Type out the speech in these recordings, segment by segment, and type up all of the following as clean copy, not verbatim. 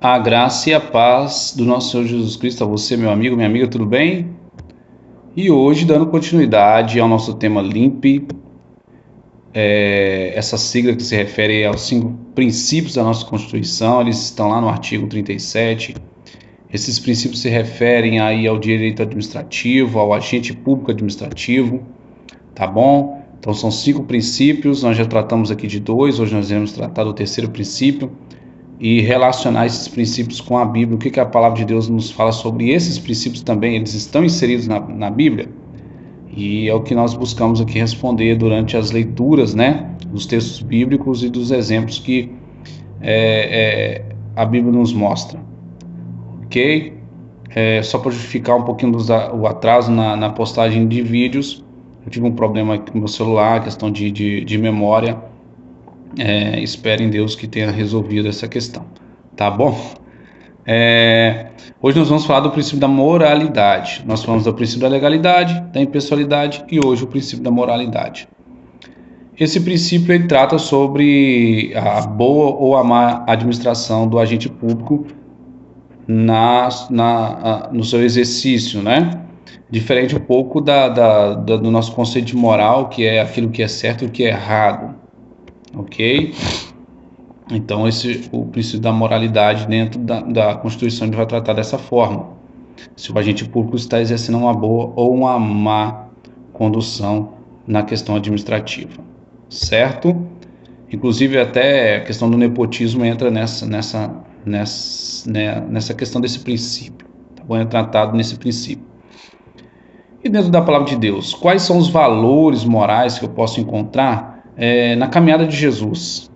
A graça e a paz do nosso Senhor Jesus Cristo a você, meu amigo, minha amiga, tudo bem? E hoje, dando continuidade ao nosso tema LIMP, essa sigla que se refere aos 5 princípios da nossa Constituição, eles estão lá no artigo 37. Esses princípios se referem aí ao direito administrativo, ao agente público administrativo, tá bom? Então são 5 princípios, nós já tratamos aqui de 2, hoje nós iremos tratar do terceiro princípio, e relacionar esses princípios com a Bíblia. O que a palavra de Deus nos fala sobre esses princípios também? Eles estão inseridos na Bíblia? E é o que nós buscamos aqui responder durante as leituras, né, dos textos bíblicos e dos exemplos que a Bíblia nos mostra. Ok? Só para justificar um pouquinho o atraso na postagem de vídeos, eu tive um problema aqui com o meu celular, questão de memória. Espero em Deus que tenha resolvido essa questão, tá bom? Hoje nós vamos falar do princípio da moralidade. Nós falamos do princípio da legalidade, da impessoalidade e hoje o princípio da moralidade. Esse princípio ele trata sobre a boa ou a má administração do agente público no seu exercício, né? Diferente um pouco do nosso conceito de moral, que é aquilo que é certo e o que é errado. Ok? Então o princípio da moralidade dentro da Constituição ele vai tratar dessa forma. Se o agente público está exercendo uma boa ou uma má condução na questão administrativa, certo? Inclusive até a questão do nepotismo entra nessa questão desse princípio, tá bom? É tratado nesse princípio. E dentro da palavra de Deus, quais são os valores morais que eu posso encontrar na caminhada de Jesus?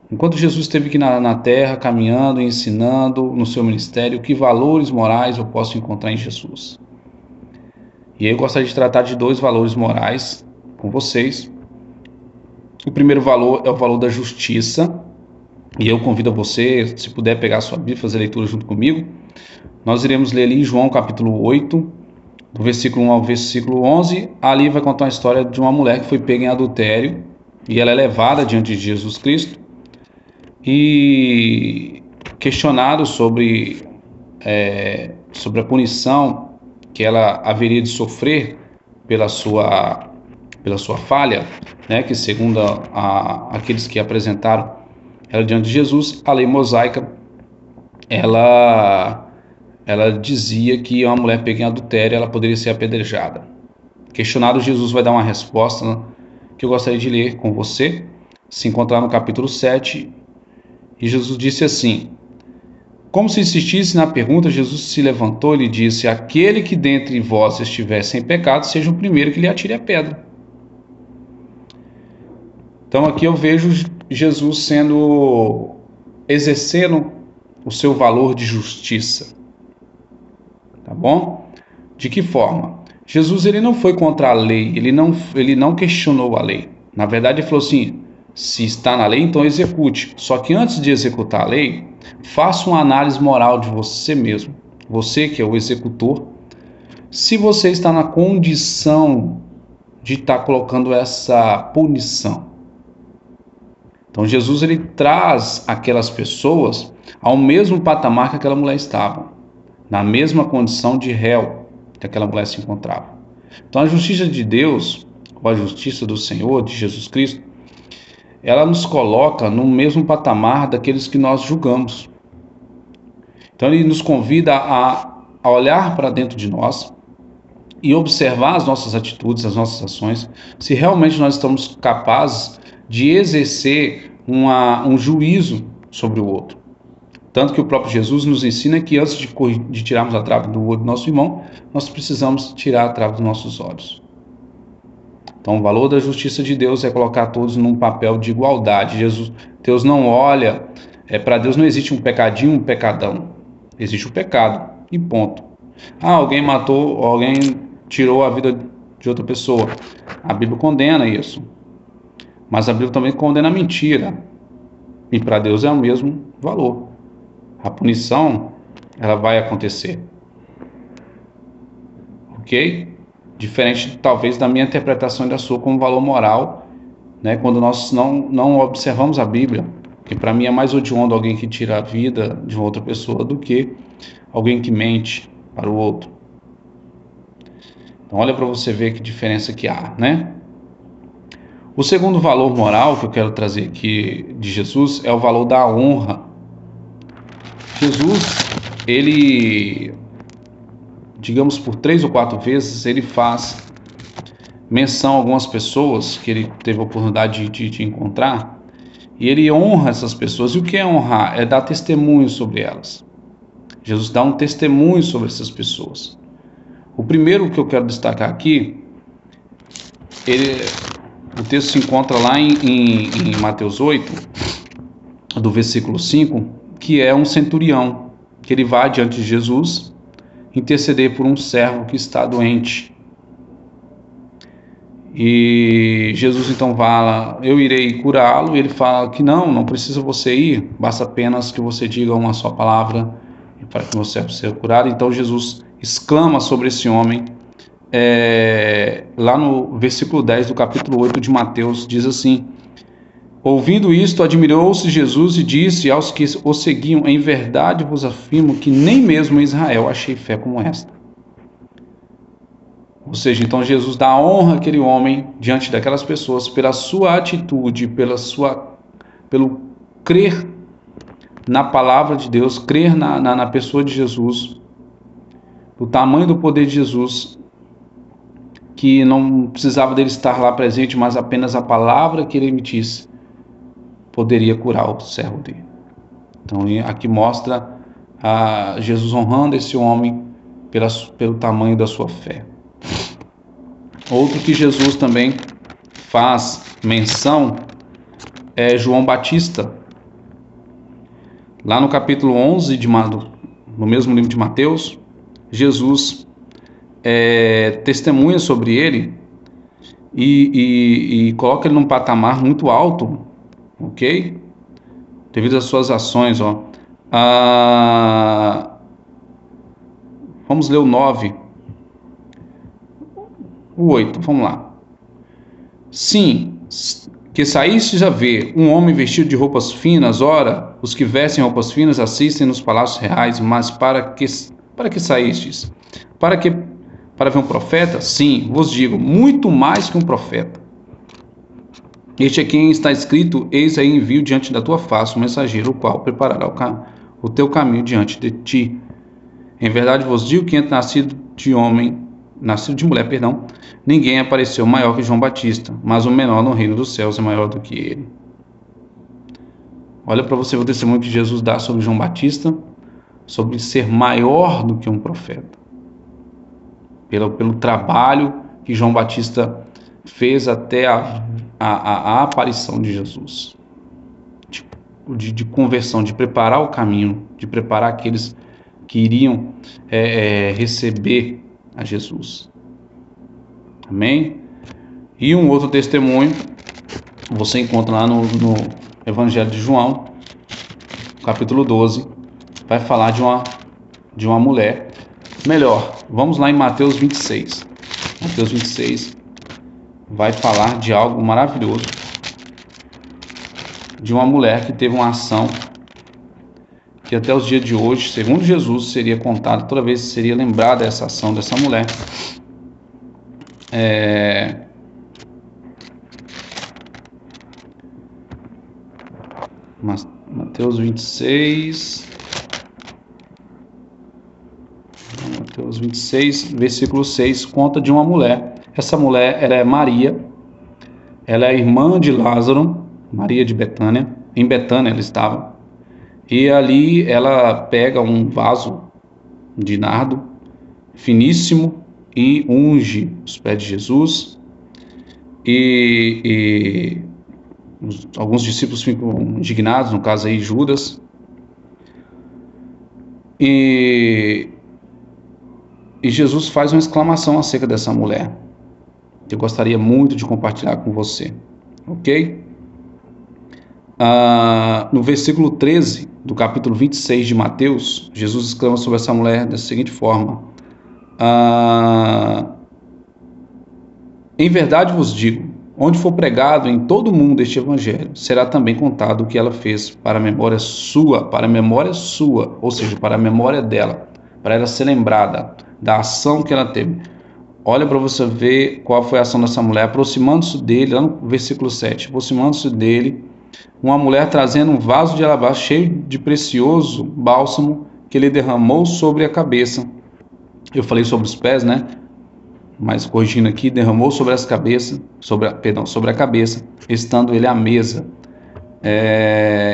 Enquanto Jesus esteve aqui na terra, caminhando, ensinando no seu ministério, que valores morais eu posso encontrar em Jesus? E aí eu gostaria de tratar de 2 valores morais com vocês. O primeiro valor é o valor da justiça, e eu convido você, se puder pegar a sua Bíblia e fazer a leitura junto comigo. Nós iremos ler ali em João capítulo 8, do versículo 1 ao versículo 11, ali vai contar a história de uma mulher que foi pega em adultério, e ela é levada diante de Jesus Cristo, e questionado sobre a punição que ela haveria de sofrer pela sua falha, né, que segundo aqueles que apresentaram ela diante de Jesus, a lei mosaica, ela dizia que uma mulher pega em adultério, ela poderia ser apedrejada. Questionado, Jesus vai dar uma resposta que eu gostaria de ler com você, se encontrar no capítulo 7, e Jesus disse assim: como se insistisse na pergunta, Jesus se levantou e lhe disse: aquele que dentre vós estiver sem pecado, seja o primeiro que lhe atire a pedra. Então aqui eu vejo Jesus exercendo o seu valor de justiça. Tá bom? De que forma? Jesus ele não foi contra a lei, ele não questionou a lei. Na verdade ele falou assim: se está na lei, então execute. Só que antes de executar a lei, faça uma análise moral de você mesmo. Você que é o executor, se você está na condição de estar colocando essa punição. Então Jesus ele traz aquelas pessoas ao mesmo patamar que aquela mulher estava, na mesma condição de réu que aquela mulher se encontrava. Então a justiça de Deus, ou a justiça do Senhor, de Jesus Cristo, ela nos coloca no mesmo patamar daqueles que nós julgamos. Então ele nos convida a olhar para dentro de nós e observar as nossas atitudes, as nossas ações, se realmente nós estamos capazes de exercer um juízo sobre o outro. Tanto que o próprio Jesus nos ensina que antes de tirarmos a trave do olho do nosso irmão, nós precisamos tirar a trave dos nossos olhos. Então o valor da justiça de Deus é colocar todos num papel de igualdade. Deus não olha, para Deus não existe um pecadinho, um pecadão. Existe o pecado e ponto. Alguém matou, alguém tirou a vida de outra pessoa. A Bíblia condena isso. Mas a Bíblia também condena a mentira. E para Deus é o mesmo valor. A punição, ela vai acontecer. Ok? Diferente, talvez, da minha interpretação e da sua como valor moral, né? Quando nós não observamos a Bíblia. Porque para mim é mais hediondo alguém que tira a vida de uma outra pessoa do que alguém que mente para o outro. Então olha para você ver que diferença que há, né? O segundo valor moral que eu quero trazer aqui de Jesus é o valor da honra. Jesus, ele, digamos por 3 ou 4 vezes, ele faz menção a algumas pessoas que ele teve a oportunidade de encontrar, e ele honra essas pessoas. E o que é honrar? É dar testemunho sobre elas. Jesus dá um testemunho sobre essas pessoas. O primeiro que eu quero destacar aqui, o texto se encontra lá em Mateus 8, do versículo 5, que é um centurião, que ele vai diante de Jesus interceder por um servo que está doente. E Jesus então fala, eu irei curá-lo, e ele fala que não precisa você ir, basta apenas que você diga uma só palavra para que você seja curado. Então Jesus exclama sobre esse homem, lá no versículo 10 do capítulo 8 de Mateus, diz assim: ouvindo isto, admirou-se Jesus e disse aos que o seguiam, em verdade vos afirmo que nem mesmo em Israel achei fé como esta. Ou seja, então Jesus dá honra àquele homem diante daquelas pessoas pela sua atitude, pelo crer na palavra de Deus, crer na pessoa de Jesus, o tamanho do poder de Jesus, que não precisava dele estar lá presente, mas apenas a palavra que ele emitisse poderia curar o servo dele. Então aqui mostra Jesus honrando esse homem pelo tamanho da sua fé. Outro que Jesus também faz menção é João Batista. Lá no capítulo 11, no mesmo livro de Mateus, Jesus testemunha sobre ele e coloca ele num patamar muito alto, ok? Devido às suas ações, vamos ler o 9. O 8, vamos lá. Sim, que saístes a ver um homem vestido de roupas finas, ora, os que vestem roupas finas assistem nos palácios reais, mas para que saístes? Para ver um profeta? Sim, vos digo, muito mais que um profeta. Este é quem está escrito, eis aí envio diante da tua face um mensageiro, o qual preparará o teu caminho diante de ti. Em verdade vos digo que entre nascido de mulher, ninguém apareceu maior que João Batista, mas o menor no reino dos céus é maior do que ele. Olha para você ver o testemunho que Jesus dá sobre João Batista, sobre ser maior do que um profeta. Pelo trabalho que João Batista fez até a aparição de Jesus. De conversão, de preparar o caminho, de preparar aqueles que iriam receber a Jesus. Amém? E um outro testemunho você encontra lá no Evangelho de João, capítulo 12, vai falar de uma mulher. Melhor, vamos lá em Mateus 26. Mateus 26 vai falar de algo maravilhoso, de uma mulher que teve uma ação que até os dias de hoje, segundo Jesus, seria contada, toda vez seria lembrada essa ação dessa mulher. Mateus 26, versículo 6, conta de uma mulher. Essa mulher, ela é Maria, ela é irmã de Lázaro, Maria de Betânia. Em Betânia ela estava. E ali ela pega um vaso de nardo finíssimo e unge os pés de Jesus. E alguns discípulos ficam indignados, no caso aí Judas. E Jesus faz uma exclamação acerca dessa mulher, que eu gostaria muito de compartilhar com você, ok? No versículo 13 do capítulo 26 de Mateus, Jesus exclama sobre essa mulher da seguinte forma: em verdade vos digo, Onde for pregado em todo o mundo este evangelho, será também contado o que ela fez para a memória sua, ou seja, para a memória dela, para ela ser lembrada da ação que ela teve. Olha para você ver qual foi a ação dessa mulher, aproximando-se dele, lá no versículo 7, aproximando-se dele, uma mulher trazendo um vaso de alabastro cheio de precioso bálsamo que ele derramou sobre a cabeça. Eu falei sobre os pés, né? Mas corrigindo aqui, derramou sobre as cabeças, sobre a cabeça, estando ele à mesa.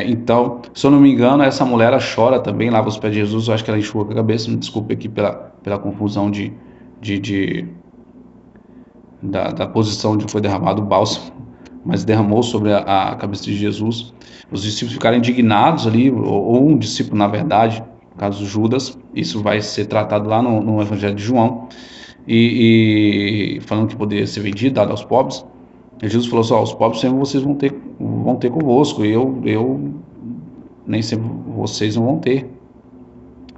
Então, se eu não me engano, essa mulher ela chora também, lava os pés de Jesus. Eu acho que ela enxuga a cabeça. Me desculpe aqui pela confusão da posição onde foi derramado o bálsamo, mas derramou sobre a cabeça de Jesus. Os discípulos ficaram indignados ali, ou um discípulo, na verdade, no caso Judas. Isso vai ser tratado lá no Evangelho de João. E falando que poderia ser vendido, dado aos pobres. E Jesus falou assim: os pobres sempre vocês vão ter convosco, eu nem sempre vocês não vão ter,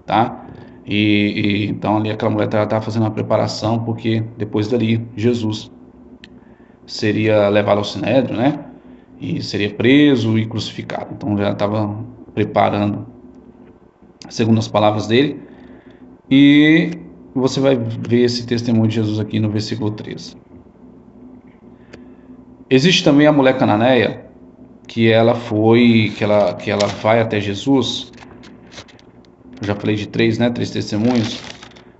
tá? Então ali aquela mulher estava fazendo uma preparação, porque depois dali Jesus seria levado ao sinédrio, né? E seria preso e crucificado. Então já estava preparando, segundo as palavras dele. E você vai ver esse testemunho de Jesus aqui no versículo 13. Existe também a mulher cananeia, que ela vai até Jesus. Eu já falei de três, né? 3 testemunhos.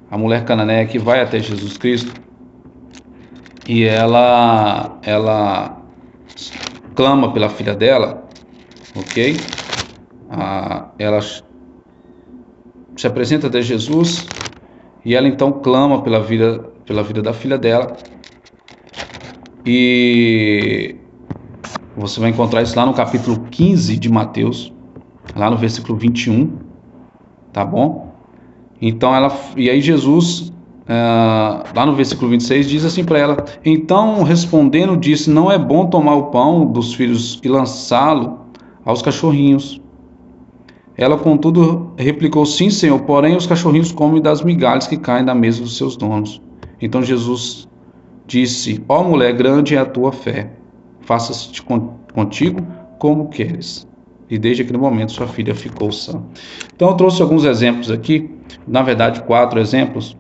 A mulher cananeia que vai até Jesus Cristo e ela clama pela filha dela, ok? Ela se apresenta até Jesus e ela então clama pela vida da filha dela. E você vai encontrar isso lá no capítulo 15 de Mateus, lá no versículo 21, tá bom? Então e aí Jesus, lá no versículo 26, diz assim para ela: então respondendo disse, não é bom tomar o pão dos filhos e lançá-lo aos cachorrinhos. Ela contudo replicou: sim, Senhor, porém os cachorrinhos comem das migalhas que caem da mesa dos seus donos. Então Jesus disse: ó mulher, grande é a tua fé, faça-se contigo como queres. E desde aquele momento sua filha ficou sã. Então eu trouxe alguns exemplos aqui, na verdade 4 exemplos,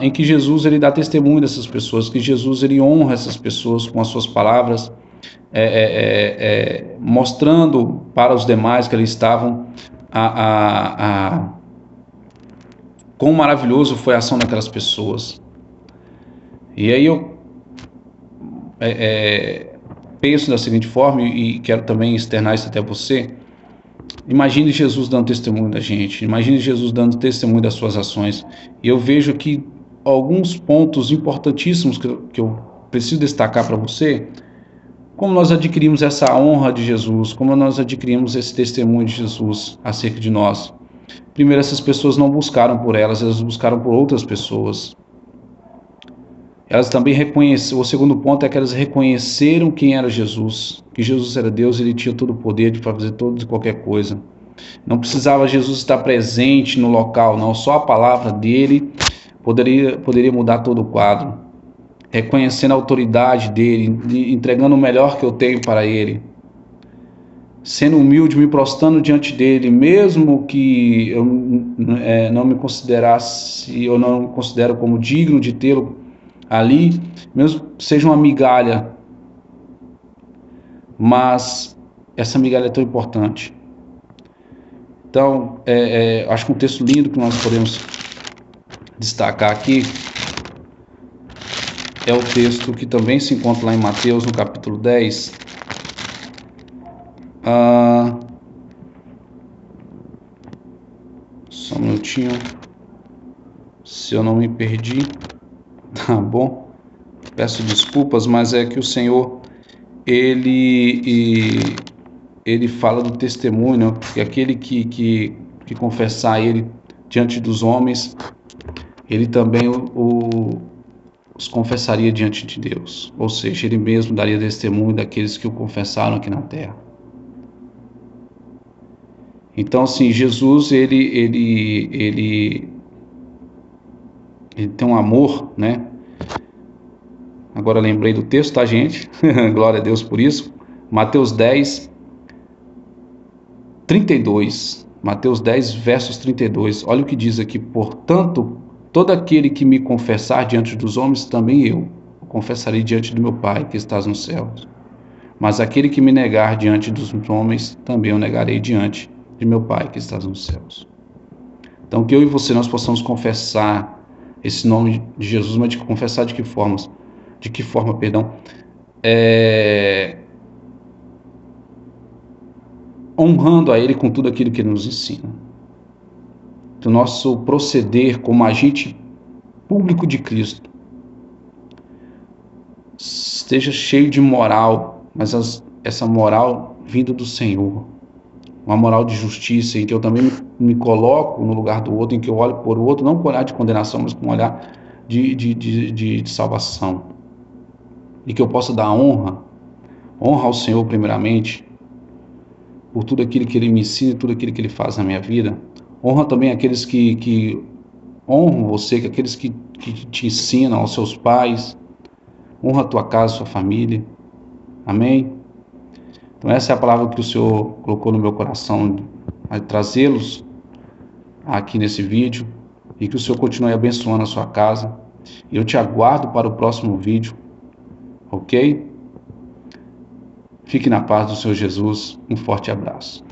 em que Jesus ele dá testemunho dessas pessoas, que Jesus ele honra essas pessoas com as suas palavras, mostrando para os demais que eles estavam quão maravilhoso foi a ação daquelas pessoas. E aí eu penso da seguinte forma, e quero também externar isso até você. Imagine Jesus dando testemunho da gente, imagine Jesus dando testemunho das suas ações. E eu vejo aqui alguns pontos importantíssimos que eu preciso destacar para você. Como nós adquirimos essa honra de Jesus, como nós adquirimos esse testemunho de Jesus acerca de nós. Primeiro, essas pessoas não buscaram por elas buscaram por outras pessoas. Elas também reconheceram, o segundo ponto é que elas reconheceram quem era Jesus, que Jesus era Deus, ele tinha todo o poder de fazer toda e qualquer coisa. Não precisava Jesus estar presente no local, não, só a palavra dele poderia mudar todo o quadro. Reconhecendo a autoridade dele, entregando o melhor que eu tenho para ele, sendo humilde, me prostrando diante dele, mesmo que eu não me considerasse, eu não me considero como digno de tê-lo ali, mesmo que seja uma migalha, mas essa migalha é tão importante. Então, acho que um texto lindo que nós podemos destacar aqui é o texto que também se encontra lá em Mateus, no capítulo 10. Só um minutinho, se eu não me perdi. Tá bom? Peço desculpas, mas é que o Senhor, ele fala do testemunho, que aquele que confessar ele diante dos homens, ele também os confessaria diante de Deus. Ou seja, ele mesmo daria testemunho daqueles que o confessaram aqui na terra. Então, assim, Jesus, ele tem um amor, né? Agora lembrei do texto, tá, gente? Glória a Deus por isso. Mateus 10, 32. Mateus 10, versos 32. Olha o que diz aqui. Portanto, todo aquele que me confessar diante dos homens, também eu o confessarei diante do meu Pai que estás nos céus. Mas aquele que me negar diante dos homens, também eu negarei diante de meu Pai que estás nos céus. Então, que eu e você nós possamos confessar esse nome de Jesus, mas de confessar de que forma? De que forma, perdão? Honrando a Ele com tudo aquilo que Ele nos ensina. Do nosso proceder como agente público de Cristo esteja cheio de moral, mas essa moral vindo do Senhor. Uma moral de justiça, em que eu também me coloco no lugar do outro, em que eu olho por o outro, não com olhar de condenação, mas com olhar de salvação. E que eu possa dar honra ao Senhor primeiramente, por tudo aquilo que Ele me ensina, tudo aquilo que Ele faz na minha vida. Honra também aqueles que honram você, aqueles que te ensinam, aos seus pais. Honra a tua casa, a sua família. Amém? Então essa é a palavra que o Senhor colocou no meu coração, a trazê-los aqui nesse vídeo, e que o Senhor continue abençoando a sua casa. E eu te aguardo para o próximo vídeo, ok? Fique na paz do Senhor Jesus. Um forte abraço.